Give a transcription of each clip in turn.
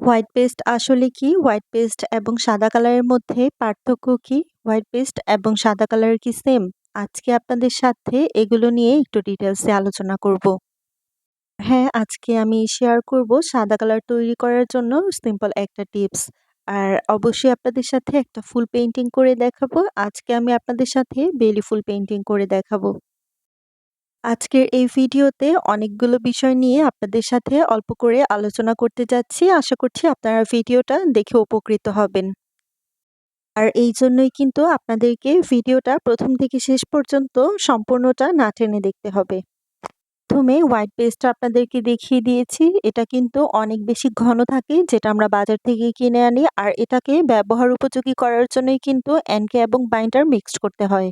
White paste আসলে কি? White paste এবং সাদা কালারের মধ্যে পার্থক্য কি? হোয়াইট পেস্ট এবং সাদা কালার কি সেম? আজকে আপনাদের সাথে এগুলো নিয়ে একটু ডিটেইলসে আলোচনা করব। হ্যাঁ, আজকে আমি শেয়ার করব সাদা কালার তৈরি করার জন্য সিম্পল একটা টিপস। আর অবশ্যই আপনাদের সাথে একটা ফুল পেইন্টিং করে দেখাবো। আজকে আমি আপনাদের সাথে বেলি ফুল পেইন্টিং করে দেখাবো। আজকের এই ভিডিওতে অনেকগুলো বিষয় নিয়ে আপনাদের সাথে অল্প করে আলোচনা করতে যাচ্ছি। আশা করছি আপনারা ভিডিওটা দেখে উপকৃত হবেন। আর এই জন্যই কিন্তু আপনাদেরকে ভিডিওটা প্রথম থেকে শেষ পর্যন্ত সম্পূর্ণটা না টেনে দেখতে হবে। প্রথমে হোয়াইট পেস্টটা আপনাদেরকে দেখিয়ে দিয়েছি। এটা কিন্তু অনেক বেশি ঘন থাকে যেটা আমরা বাজার থেকে কিনে আনি। আর এটাকে ব্যবহার উপযোগী করার জন্যই কিন্তু এনকে এবং বাইন্ডার মিক্সড করতে হয়।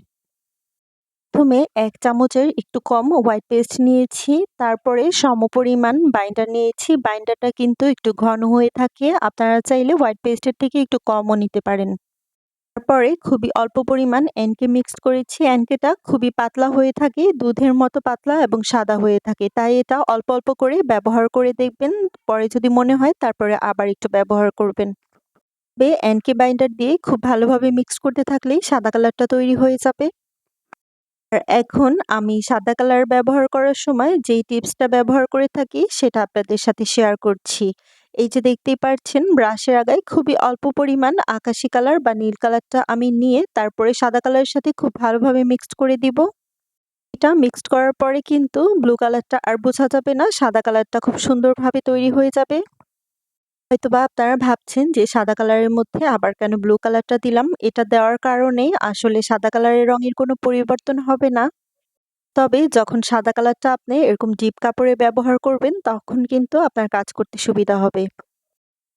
প্রথমে ১ চামচের একটু কম হোয়াইট পেস্ট নিয়েছি। তারপরে সমপরিমাণ বাইন্ডার নিয়েছি। বাইন্ডারটা কিন্তু একটু ঘন হয়ে থাকে। আপনারা চাইলে হোয়াইট পেস্টের থেকে একটু কমও নিতে পারেন। তারপরে খুবই অল্প পরিমাণ এনকে মিক্সড করেছি। এনকেটা খুবই পাতলা হয়ে থাকে, দুধের মতো পাতলা এবং সাদা হয়ে থাকে। তাই এটা অল্প, অল্প করে ব্যবহার করে দেখবেন। পরে যদি মনে হয় তারপরে আবার একটু ব্যবহার করবেন। এনকে বাইন্ডার দিয়ে খুব ভালোভাবে মিক্স করতে থাকলেই সাদা কালারটা তৈরি হয়ে যাবে। আর এখন আমি সাদা কালার ব্যবহার করার সময় যেই টিপসটা ব্যবহার করে থাকি সেটা আপনাদের সাথে শেয়ার করছি। এই যে দেখতেই পাচ্ছেন ব্রাশের আগায় খুবই অল্প পরিমাণ আকাশি কালার বা নীল কালারটা আমি নিয়ে তারপরে সাদা কালারের সাথে খুব ভালোভাবে মিক্সড করে দিব। এটা মিক্সড করার পরে কিন্তু ব্লু কালারটা আর বোঝা যাবে না, সাদা কালারটা খুব সুন্দরভাবে তৈরি হয়ে যাবে। হয়তোবা আপনারা ভাবছেন যে সাদা কালারের মধ্যে আবার কেন ব্লু কালারটা দিলাম? এটা দেওয়ার কারণে আসলে সাদা কালারের রঙের কোনো পরিবর্তন হবে না। তবে যখন সাদা কালারটা আপনি এরকম ডিপ কাপড়ে ব্যবহার করবেন তখন কিন্তু আপনার কাজ করতে সুবিধা হবে।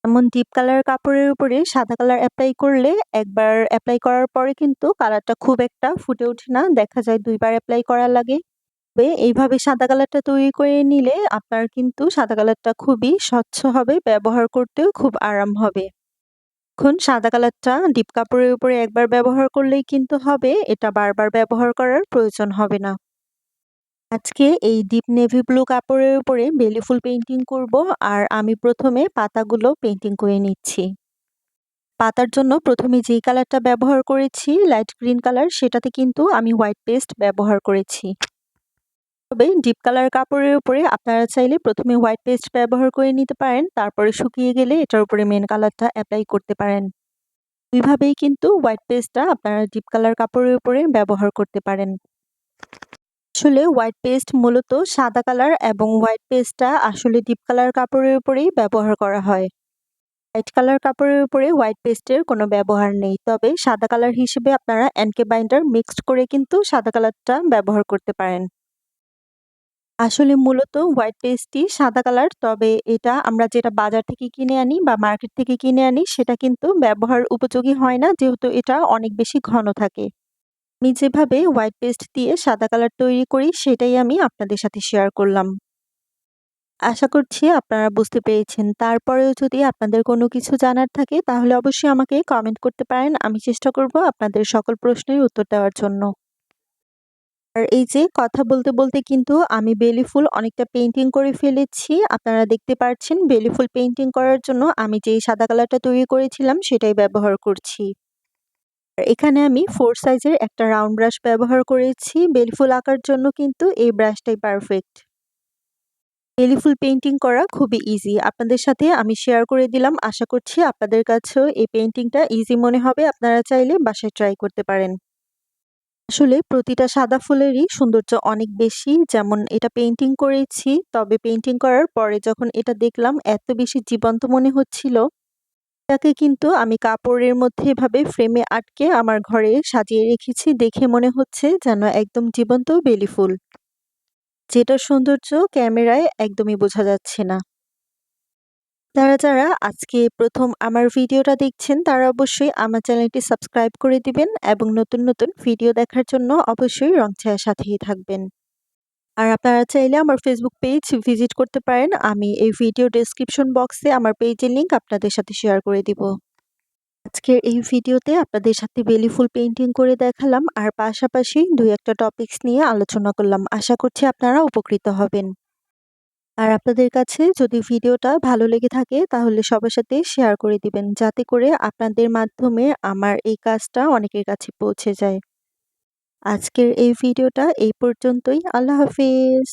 এমন ডিপ কালার কাপড়ের উপরে সাদা কালার এপ্লাই করলে একবার এপ্লাই করার পরে কিন্তু কালারটা খুব একটা ফুটে ওঠে না। দেখা যায় ২ বার এপ্লাই করা লাগে। এইভাবে সাদা কালারটা তৈরি করে নিলে আপনার কিন্তু সাদা কালারটা খুবই স্বচ্ছ হবে, ব্যবহার করতেও খুব আরাম হবে। এখন সাদা কালারটা ডিপ কাপড়ের উপরে একবার ব্যবহার করলেই কিন্তু হবে, এটা বারবার ব্যবহার করার প্রয়োজন হবে না। আজকে এই ডিপ নেভি ব্লু কাপড়ের উপরে বেলি ফুল পেইন্টিং করব। আর আমি প্রথমে পাতাগুলো পেইন্টিং করে নিচ্ছি। পাতার জন্য প্রথমে যেই কালারটা ব্যবহার করেছি লাইট গ্রিন কালার, সেটাতে কিন্তু আমি হোয়াইট পেস্ট ব্যবহার করেছি। তবে ডিপ কালার কাপড়ের উপরে আপনারা চাইলে প্রথমে হোয়াইট পেস্ট ব্যবহার করে নিতে পারেন, তারপরে শুকিয়ে গেলে এটার উপরে মেন কালারটা অ্যাপ্লাই করতে পারেন। দুইভাবেই কিন্তু হোয়াইট পেস্টটা আপনারা ডিপ কালার কাপড়ের উপরে ব্যবহার করতে পারেন। আসলে হোয়াইট পেস্ট মূলত সাদা কালার এবং হোয়াইট পেস্টটা আসলে ডিপ কালার কাপড়ের উপরেই ব্যবহার করা হয়। হোয়াইট কালার কাপড়ের উপরে হোয়াইট পেস্টের কোনো ব্যবহার নেই। তবে সাদা কালার হিসেবে আপনারা এনকে বাইন্ডার মিক্সড করে কিন্তু সাদা কালারটা ব্যবহার করতে পারেন। আসলে মূলত হোয়াইট পেস্টই সাদা কালার, তবে এটা আমরা যেটা বাজার থেকে কিনে আনি বা মার্কেট থেকে কিনে আনি সেটা কিন্তু ব্যবহার উপযোগী হয় না, যেহেতু এটা অনেক বেশি ঘন থাকে। আমি যেভাবে হোয়াইট পেস্ট দিয়ে সাদা কালার তৈরি করি সেটাই আমি আপনাদের সাথে শেয়ার করলাম। আশা করছি আপনারা বুঝতে পেরেছেন। তারপরেও যদি আপনাদের কোনো কিছু জানার থাকে তাহলে অবশ্যই আমাকে কমেন্ট করতে পারেন। আমি চেষ্টা করব আপনাদের সকল প্রশ্নের উত্তর দেওয়ার জন্য। আর এই যে কথা বলতে, বলতে কিন্তু আমি বেলি ফুল অনেকটা পেইন্টিং করে ফেলেছি। আপনারা দেখতে পাচ্ছেন বেলি ফুল পেইন্টিং করার জন্য আমি যেই সাদা কালারটা তৈরি করেছিলাম সেটাই ব্যবহার করছি। আর এখানে আমি 4 সাইজের একটা রাউন্ড ব্রাশ ব্যবহার করেছি। বেলি ফুল আঁকার জন্য কিন্তু এই ব্রাশটাই পারফেক্ট। বেলি ফুল পেইন্টিং করা খুবই ইজি। আপনাদের সাথে আমি শেয়ার করে দিলাম। আশা করছি আপনাদের কাছেও এই পেইন্টিংটা ইজি মনে হবে। আপনারা চাইলে বাসায় ট্রাই করতে পারেন। আসলে প্রতিটা সাদা ফুলেরই সৌন্দর্য অনেক বেশি। যেমন এটা পেইন্টিং করেছি, তবে পেইন্টিং করার পরে যখন এটা দেখলাম এত বেশি জীবন্ত মনে হচ্ছিল। এটাকে কিন্তু আমি কাপড়ের মধ্যে এভাবে ফ্রেমে আটকে আমার ঘরে সাজিয়ে রেখেছি। দেখে মনে হচ্ছে যেন একদম জীবন্ত বেলি ফুল। যেটার সৌন্দর্য ক্যামেরায় একদমই বোঝা যাচ্ছে না। যারা আজকে ১ম আমার ভিডিওটা দেখছেন তারা অবশ্যই আমার চ্যানেলটি সাবস্ক্রাইব করে দিবেন এবং নতুন, নতুন ভিডিও দেখার জন্য অবশ্যই রং ছায়ার সাথেই থাকবেন। আর আপনারা চাইলে আমার ফেসবুক পেজ ভিজিট করতে পারেন। আমি এই ভিডিও ডেসক্রিপশন বক্সে আমার পেজের লিংক আপনাদের সাথে শেয়ার করে দিব। আজকের এই ভিডিওতে আপনাদের সাথে বেলি ফুল পেইন্টিং করে দেখালাম আর পাশাপাশি ২-১টা টপিকস নিয়ে আলোচনা করলাম। আশা করছি আপনারা উপকৃত হবেন। আর আপনাদের কাছে যদি ভিডিওটা ভালো লেগে থাকে তাহলে সবার সাথে শেয়ার করে দিবেন, যাতে করে আপনাদের মাধ্যমে আমার এই কাজটা অনেকের কাছে পৌঁছে যায়। আজকের এই ভিডিওটা এই পর্যন্তই। আল্লাহ হাফেজ।